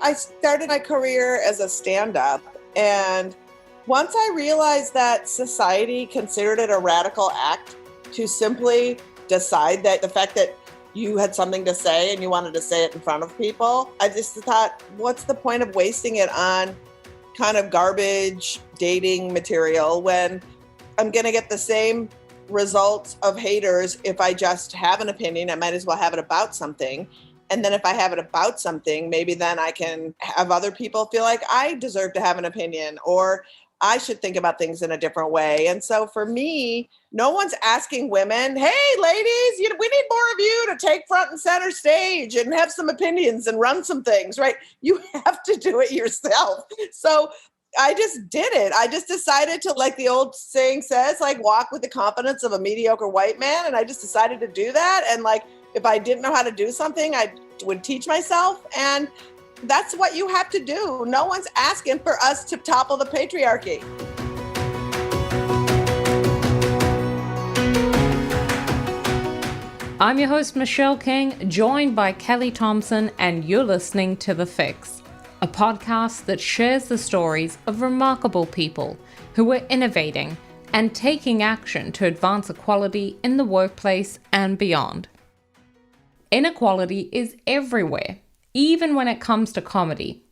I started my career as a stand-up, and once I realized that society considered it a radical act to simply decide that the fact that you had something to say and you wanted to say it in front of people, I just thought, what's the point of wasting it on kind of garbage dating material when I'm going to get the same results of haters if I just have an opinion? I might as well have it about something. And then if I have it about something, maybe then I can have other people feel like I deserve to have an opinion, or I should think about things in a different way. And so for me, no one's asking women, hey, ladies, we need more of you to take front and center stage and have some opinions and run some things, right? You have to do it yourself. So I just did it. I just decided to, like the old saying says, like walk with the confidence of a mediocre white man. And I just decided to do that. And like, if I didn't know how to do something, I would teach myself. And that's what you have to do. No one's asking for us to topple the patriarchy. I'm your host, Michelle King, joined by Kelly Thompson, and you're listening to The Fix, a podcast that shares the stories of remarkable people who are innovating and taking action to advance equality in the workplace and beyond. Inequality is everywhere, even when it comes to comedy.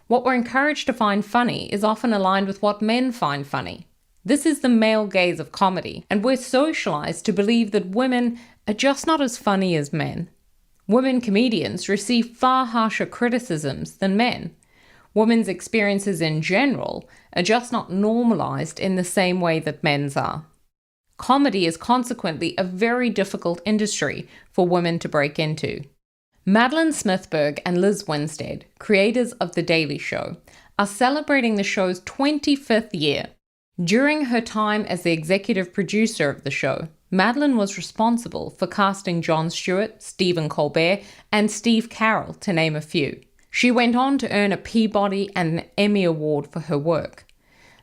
What we're encouraged to find funny is often aligned with what men find funny. This is the male gaze of comedy, and we're socialized to believe that women are just not as funny as men. Women comedians receive far harsher criticisms than men. Women's experiences in general are just not normalized in the same way that men's are. Comedy is consequently a very difficult industry for women to break into. Madeleine Smithberg and Liz Winstead, creators of The Daily Show, are celebrating the show's 25th year. During her time as the executive producer of the show, Madeleine was responsible for casting Jon Stewart, Stephen Colbert, and Steve Carell, to name a few. She went on to earn a Peabody and an Emmy Award for her work.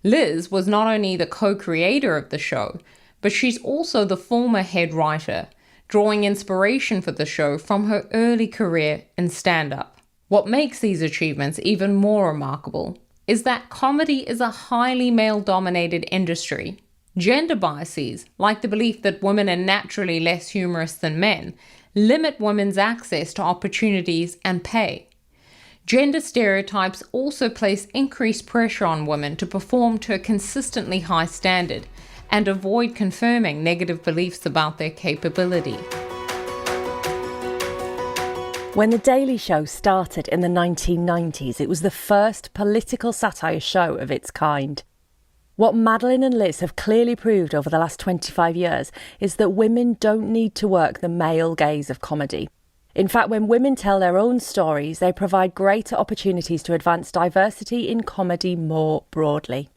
Liz was not only the co-creator of the show, but she's also the former head writer, drawing inspiration for the show from her early career in stand-up. What makes these achievements even more remarkable is that comedy is a highly male-dominated industry. Gender biases, like the belief that women are naturally less humorous than men, limit women's access to opportunities and pay. Gender stereotypes also place increased pressure on women to perform to a consistently high standard and avoid confirming negative beliefs about their capability. When The Daily Show started in the 1990s, it was the first political satire show of its kind. What Madeleine and Liz have clearly proved over the last 25 years is that women don't need to work the male gaze of comedy. In fact, when women tell their own stories, they provide greater opportunities to advance diversity in comedy more broadly.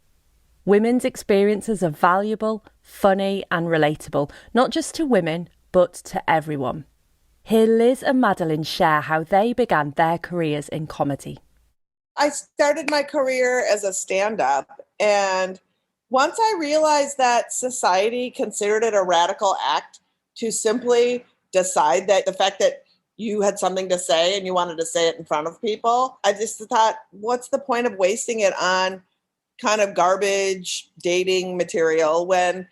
Women's experiences are valuable, funny and relatable, not just to women, but to everyone. Here Liz and Madeleine share how they began their careers in comedy. I started my career as a stand-up, and once I realized that society considered it a radical act to simply decide that the fact that you had something to say and you wanted to say it in front of people, I just thought, what's the point of wasting it on kind of garbage dating material when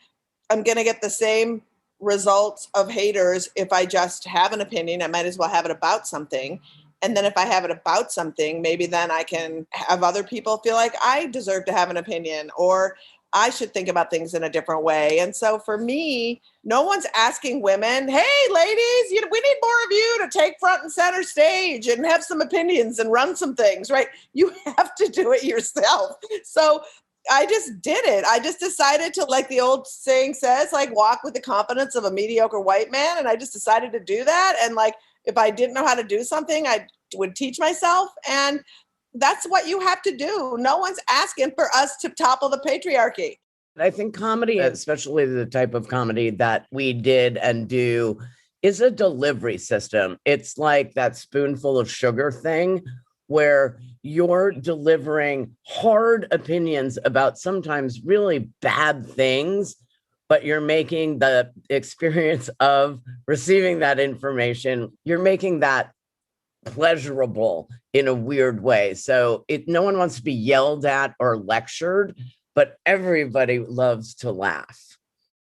I'm going to get the same results of haters if I just have an opinion? I might as well have it about something. And then if I have it about something, maybe then I can have other people feel like I deserve to have an opinion, or I should think about things in a different way. And so for me, no one's asking women, hey, ladies, we need more of you to take front and center stage and have some opinions and run some things, right? You have to do it yourself. So I just did it. I just decided to, like the old saying says, like walk with the confidence of a mediocre white man. And I just decided to do that. And like, if I didn't know how to do something, I would teach myself. And that's what you have to do. No one's asking for us to topple the patriarchy. I think comedy, especially the type of comedy that we did and do, is a delivery system. It's like that spoonful of sugar thing where you're delivering hard opinions about sometimes really bad things, but you're making the experience of receiving that information, you're making that pleasurable in a weird way. So no one wants to be yelled at or lectured, but everybody loves to laugh.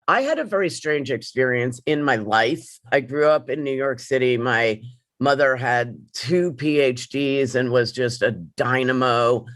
I had a very strange experience in my life. I grew up in New York City. My mother had 2 PhDs and was just a dynamo.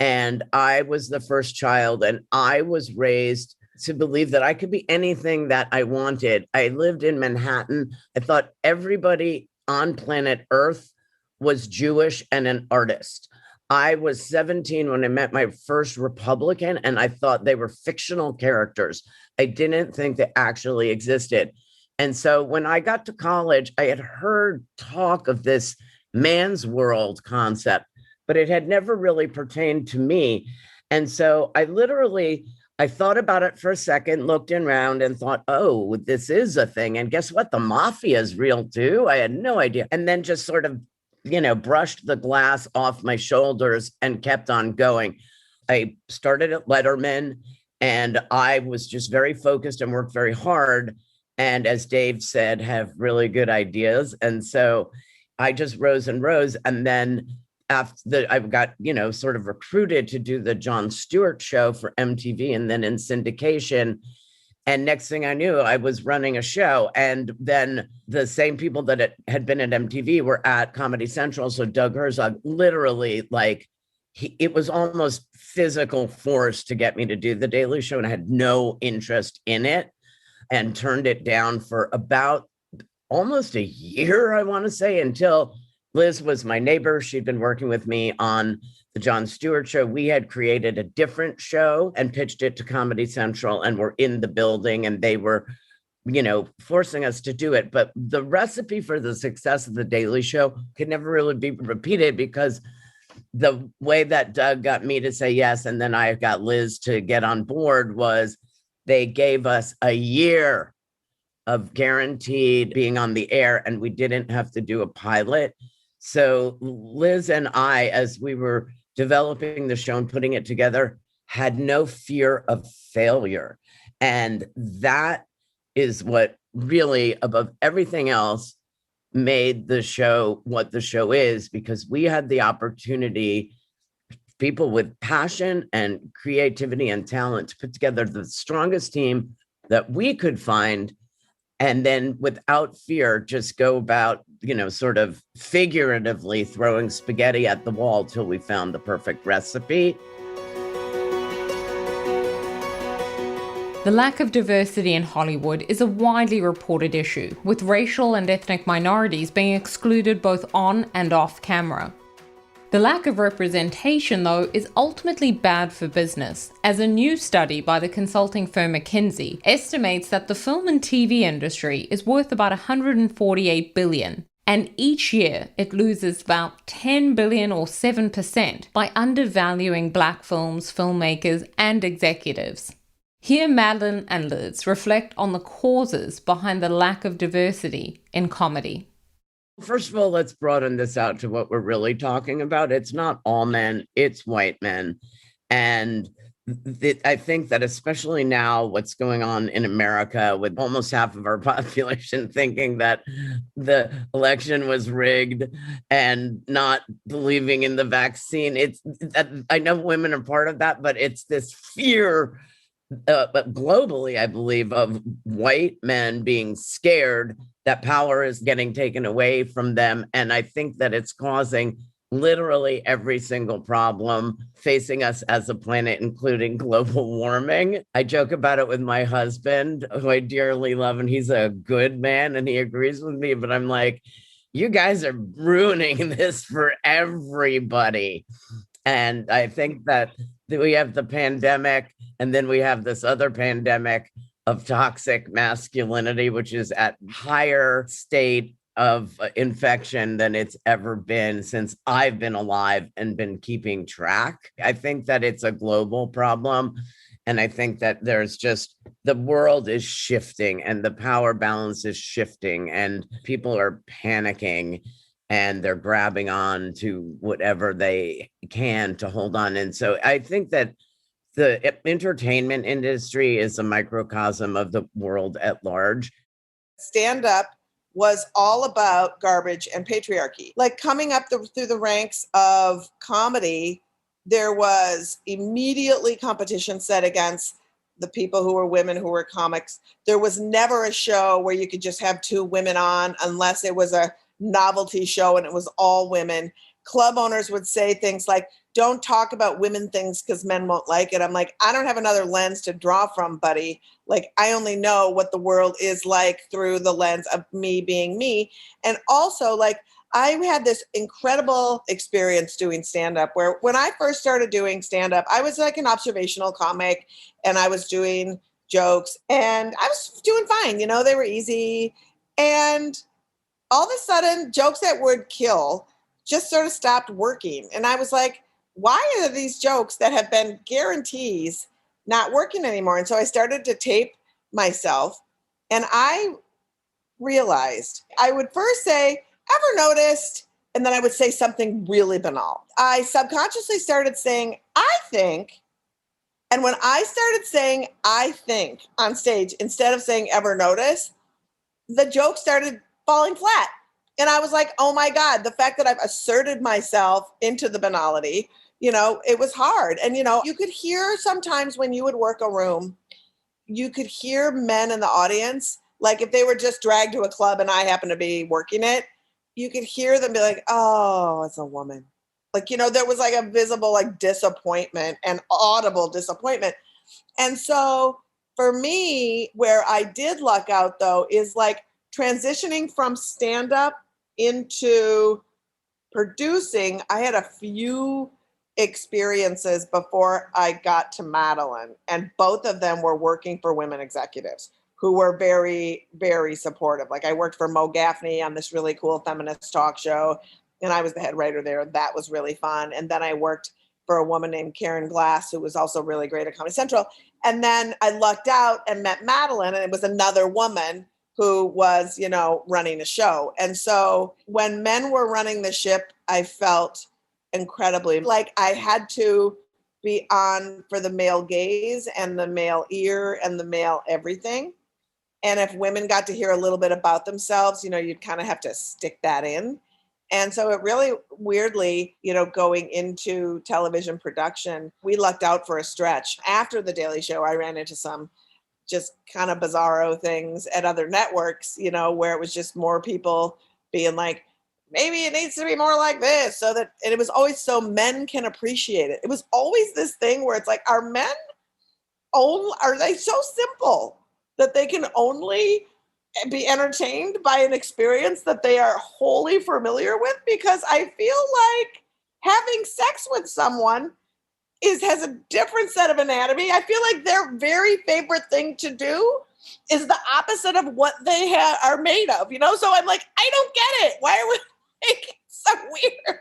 And I was the first child, and I was raised to believe that I could be anything that I wanted. I lived in Manhattan. I thought everybody on planet Earth was Jewish and an artist. I was 17 when I met my first Republican, and I thought they were fictional characters. I didn't think they actually existed. And so when I got to college, I had heard talk of this man's world concept, but it had never really pertained to me. And so I thought about it for a second, looked around and thought, oh, this is a thing. And guess what? The mafia is real too. I had no idea. And then just sort of, brushed the glass off my shoulders and kept on going. I started at Letterman, and I was just very focused and worked very hard. And as Dave said, have really good ideas. And so I just rose and rose. And then after I got, sort of recruited to do the Jon Stewart show for MTV and then in syndication. And next thing I knew, I was running a show. And then the same people that had been at MTV were at Comedy Central. So Doug Herzog literally, it was almost physical force to get me to do The Daily Show. And I had no interest in it and turned it down for about almost a year, I want to say, until Liz was my neighbor. She'd been working with me on the Jon Stewart show. We had created a different show and pitched it to Comedy Central, and were in the building, and they were, forcing us to do it. But the recipe for the success of The Daily Show could never really be repeated, because the way that Doug got me to say yes, and then I got Liz to get on board, was they gave us a year of guaranteed being on the air, and we didn't have to do a pilot. So Liz and I, as we were developing the show and putting it together, had no fear of failure. And that is what really, above everything else, made the show what the show is, because we had the opportunity, people with passion and creativity and talent, to put together the strongest team that we could find. And then without fear, just go about, sort of figuratively throwing spaghetti at the wall till we found the perfect recipe. The lack of diversity in Hollywood is a widely reported issue, with racial and ethnic minorities being excluded both on and off camera. The lack of representation, though, is ultimately bad for business, as a new study by the consulting firm McKinsey estimates that the film and TV industry is worth about $148 billion, and each year it loses about $10 billion or 7% by undervaluing Black films, filmmakers, and executives. Here, Madeline and Liz reflect on the causes behind the lack of diversity in comedy. First of all, let's broaden this out to what we're really talking about. It's not all men, it's white men. And I think that especially now, what's going on in America, with almost half of our population thinking that the election was rigged and not believing in the vaccine. I know women are part of that, but it's this fear, but globally, I believe, of white men being scared that power is getting taken away from them. And I think that it's causing literally every single problem facing us as a planet, including global warming. I joke about it with my husband, who I dearly love, and he's a good man and he agrees with me, but I'm like, you guys are ruining this for everybody. And I think that we have the pandemic, and then we have this other pandemic of toxic masculinity, which is at higher state of infection than it's ever been since I've been alive and been keeping track. I think that it's a global problem. And I think that there's just, the world is shifting and the power balance is shifting, and people are panicking and they're grabbing on to whatever they can to hold on. And so I think that the entertainment industry is a microcosm of the world at large. Stand up was all about garbage and patriarchy. Like coming up through the ranks of comedy, there was immediately competition set against the people who were women who were comics. There was never a show where you could just have two women on unless it was a novelty show and it was all women. Club owners would say things like, don't talk about women things because men won't like it. I'm like, I don't have another lens to draw from, buddy. Like, I only know what the world is like through the lens of me being me. And also, like, I had this incredible experience doing stand-up where when I first started doing stand-up, I was like an observational comic and I was doing jokes and I was doing fine. You know, they were easy. And all of a sudden, jokes that would kill just sort of stopped working. And I was like, why are these jokes that have been guarantees not working anymore? And so I started to tape myself and I realized I would first say, ever noticed? And then I would say something really banal. I subconsciously started saying, I think. And when I started saying, I think on stage, instead of saying ever notice, the joke started falling flat. And I was like, oh my God, the fact that I've asserted myself into the banality, you know, it was hard. And, you know, you could hear sometimes when you would work a room, you could hear men in the audience, like if they were just dragged to a club and I happened to be working it, you could hear them be like, oh, it's a woman. Like, you know, there was like a visible like disappointment and audible disappointment. And so for me, where I did luck out though, is like transitioning from stand-up into producing. I had a few experiences before I got to Madeline, and both of them were working for women executives who were very, very supportive. Like I worked for Mo Gaffney on this really cool feminist talk show, and I was the head writer there. That was really fun. And then I worked for a woman named Karen Glass, who was also really great at Comedy Central. And then I lucked out and met Madeline, and it was another woman who was, you know, running a show. And so when men were running the ship, I felt incredibly like I had to be on for the male gaze and the male ear and the male everything. And if women got to hear a little bit about themselves, you know, you'd kind of have to stick that in. And so it really weirdly, you know, going into television production, we lucked out for a stretch. After The Daily Show, I ran into some just kind of bizarro things at other networks, you know, where it was just more people being like, maybe it needs to be more like this. So that, and it was always so men can appreciate it. It was always this thing where it's like, are they so simple that they can only be entertained by an experience that they are wholly familiar with? Because I feel like having sex with someone has a different set of anatomy. I feel like their very favorite thing to do is the opposite of what they are made of, you know? So I'm like, I don't get it. Why are we making it so weird?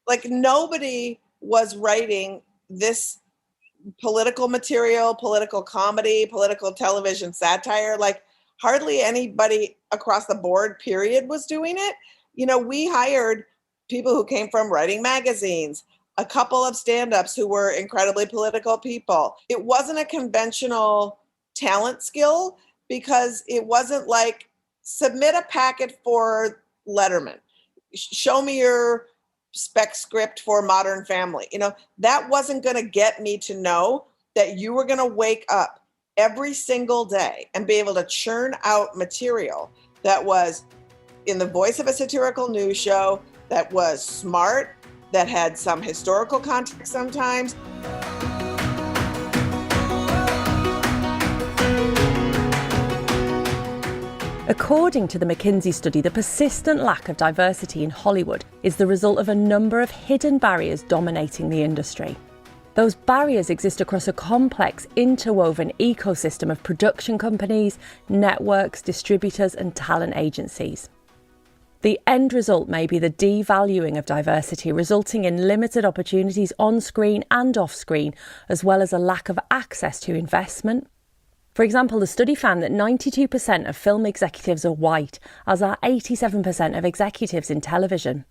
Like nobody was writing this political material, political comedy, political television satire. Like hardly anybody across the board, period, was doing it. You know, we hired people who came from writing magazines, a couple of stand-ups who were incredibly political people. It wasn't a conventional talent skill because it wasn't like submit a packet for Letterman, show me your spec script for Modern Family. You know, that wasn't going to get me to know that you were going to wake up every single day and be able to churn out material that was in the voice of a satirical news show, that was smart, that had some historical context sometimes. According to the McKinsey study, the persistent lack of diversity in Hollywood is the result of a number of hidden barriers dominating the industry. Those barriers exist across a complex, interwoven ecosystem of production companies, networks, distributors, and talent agencies. The end result may be the devaluing of diversity, resulting in limited opportunities on screen and off screen, as well as a lack of access to investment. For example, the study found that 92% of film executives are white, as are 87% of executives in television.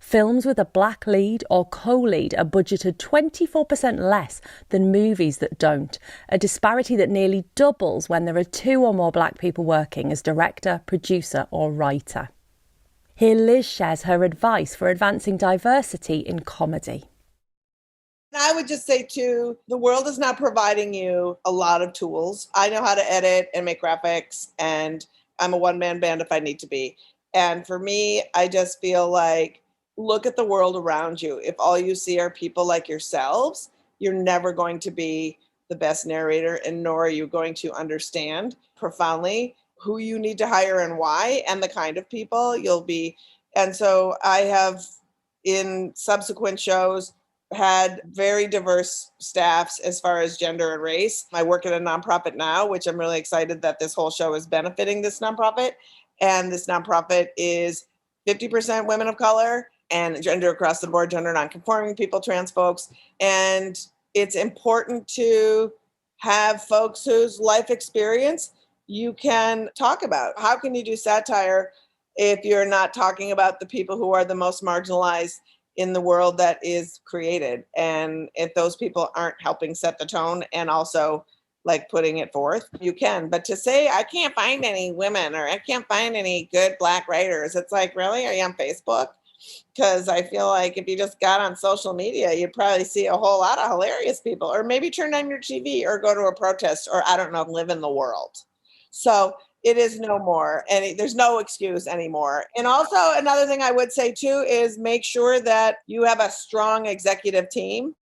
Films with a black lead or co-lead are budgeted 24% less than movies that don't, a disparity that nearly doubles when there are 2 or more black people working as director, producer or writer. Here Liz shares her advice for advancing diversity in comedy. I would just say too, the world is not providing you a lot of tools. I know how to edit and make graphics, and I'm a one-man band if I need to be. And for me, I just feel like, look at the world around you. If all you see are people like yourselves, you're never going to be the best narrator, and nor are you going to understand profoundly who you need to hire and why, and the kind of people you'll be. And so I have, in subsequent shows, had very diverse staffs as far as gender and race. I work at a nonprofit now, which I'm really excited that this whole show is benefiting this nonprofit. And this nonprofit is 50% women of color and gender across the board, gender nonconforming people, trans folks. And it's important to have folks whose life experience you can talk about. How can you do satire if you're not talking about the people who are the most marginalized in the world that is created? And if those people aren't helping set the tone and also like putting it forth, you can. But to say, I can't find any women or I can't find any good Black writers, it's like, really? Are you on Facebook? Because I feel like if you just got on social media, you'd probably see a whole lot of hilarious people, or maybe turn on your TV or go to a protest, or I don't know, live in the world. So it is no more, and there's no excuse anymore. And also another thing I would say too is make sure that you have a strong executive team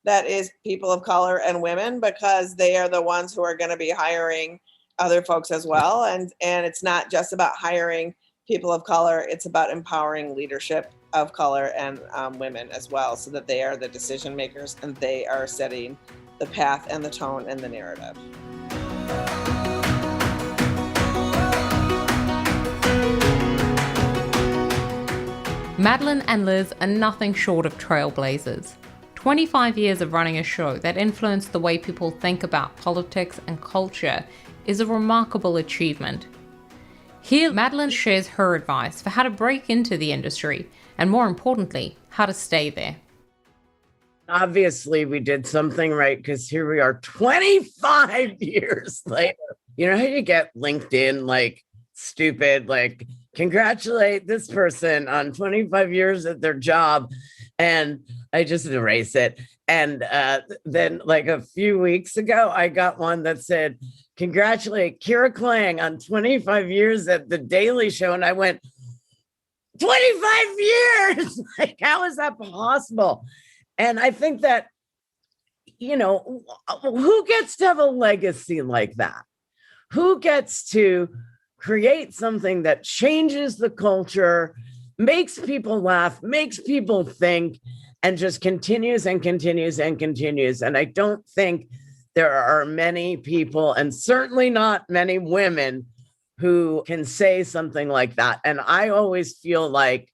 that is people of color and women, because they are the ones who are going to be hiring other folks as well. And it's not just about hiring people of color, it's about empowering leadership of color and women as well, so that they are the decision makers and they are setting the path and the tone and the narrative. Madeline and Liz are nothing short of trailblazers. 25 years of running a show that influenced the way people think about politics and culture is a remarkable achievement. Here, Madeline shares her advice for how to break into the industry, and more importantly, how to stay there. Obviously, we did something right, because here we are 25 years later. You know how you get LinkedIn, like, stupid, like, congratulate this person on 25 years at their job, and I just erase it. And then like a few weeks ago, I got one that said, congratulate Kira Klang on 25 years at The Daily Show. And I went, 25 years? Like, how is that possible? And I think that, you know, who gets to have a legacy like that? Who gets to create something that changes the culture, makes people laugh, makes people think, and just continues and continues and continues? And I don't think there are many people, and certainly not many women, who can say something like that. And I always feel like,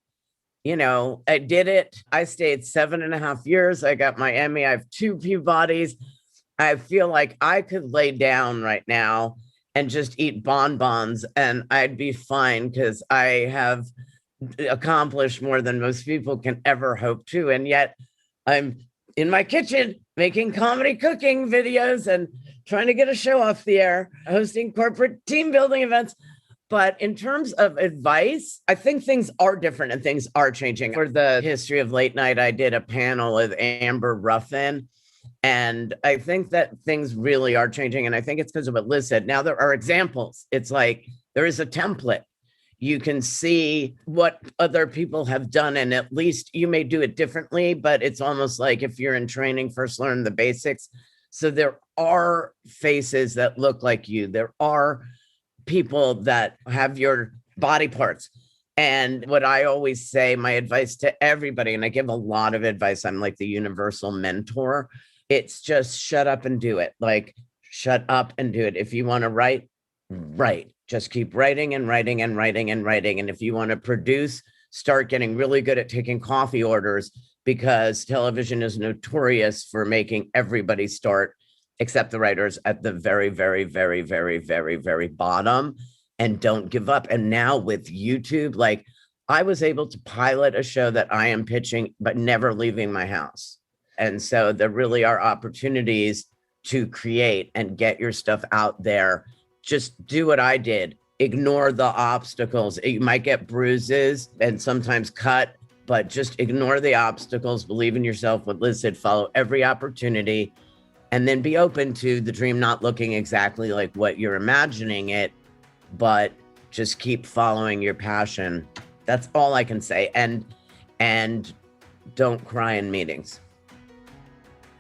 you know, I did it. I stayed 7.5 years. I got my Emmy. I have 2 Peabodys. I feel like I could lay down right now and just eat bonbons and I'd be fine, because I have accomplished more than most people can ever hope to. And yet I'm in my kitchen making comedy cooking videos and trying to get a show off the air, hosting corporate team building events. But in terms of advice, I think things are different and things are changing. For the history of late night, I did a panel with Amber Ruffin. And I think that things really are changing. And I think it's because of what Liz said. Now there are examples. It's like there is a template. You can see what other people have done, and at least you may do it differently, but it's almost like if you're in training, first learn the basics. So there are faces that look like you. There are people that have your body parts. And what I always say, my advice to everybody, and I give a lot of advice, I'm like the universal mentor. It's just shut up and do it. Like, shut up and do it. If you want to write, write. Just keep writing and writing and writing and writing. And if you want to produce, start getting really good at taking coffee orders, because television is notorious for making everybody start, except the writers, at the very, very, very, very, very, very bottom, and don't give up. And now with YouTube, like, I was able to pilot a show that I am pitching, but never leaving my house. And so there really are opportunities to create and get your stuff out there. Just do what I did. Ignore the obstacles. You might get bruises and sometimes cut, but just ignore the obstacles. Believe in yourself. What Liz said, follow every opportunity, and then be open to the dream not looking exactly like what you're imagining it, but just keep following your passion. That's all I can say. And don't cry in meetings.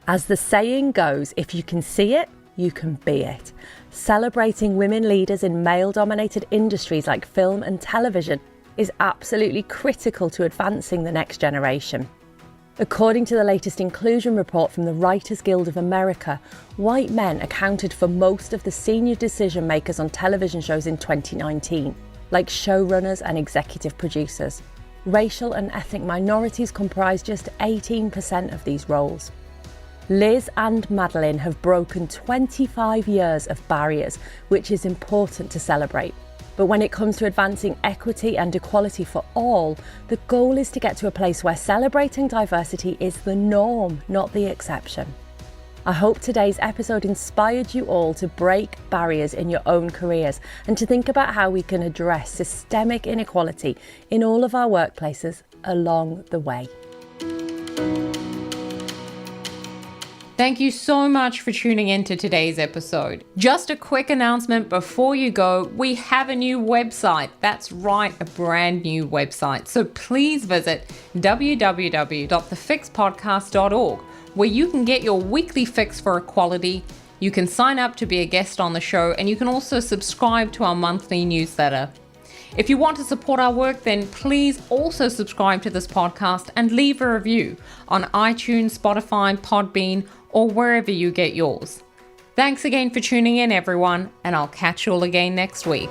As the saying goes, if you can see it, you can be it. Celebrating women leaders in male-dominated industries like film and television is absolutely critical to advancing the next generation. According to the latest inclusion report from the Writers Guild of America, white men accounted for most of the senior decision makers on television shows in 2019, like showrunners and executive producers. Racial and ethnic minorities comprise just 18% of these roles. Liz and Madeleine have broken 25 years of barriers, which is important to celebrate. But when it comes to advancing equity and equality for all, the goal is to get to a place where celebrating diversity is the norm, not the exception. I hope today's episode inspired you all to break barriers in your own careers and to think about how we can address systemic inequality in all of our workplaces along the way. Thank you so much for tuning in to today's episode. Just a quick announcement before you go, we have a new website. That's right, a brand new website. So please visit www.thefixpodcast.org, where you can get your weekly fix for equality. You can sign up to be a guest on the show, and you can also subscribe to our monthly newsletter. If you want to support our work, then please also subscribe to this podcast and leave a review on iTunes, Spotify, Podbean, or wherever you get yours. Thanks again for tuning in, everyone, and I'll catch you all again next week.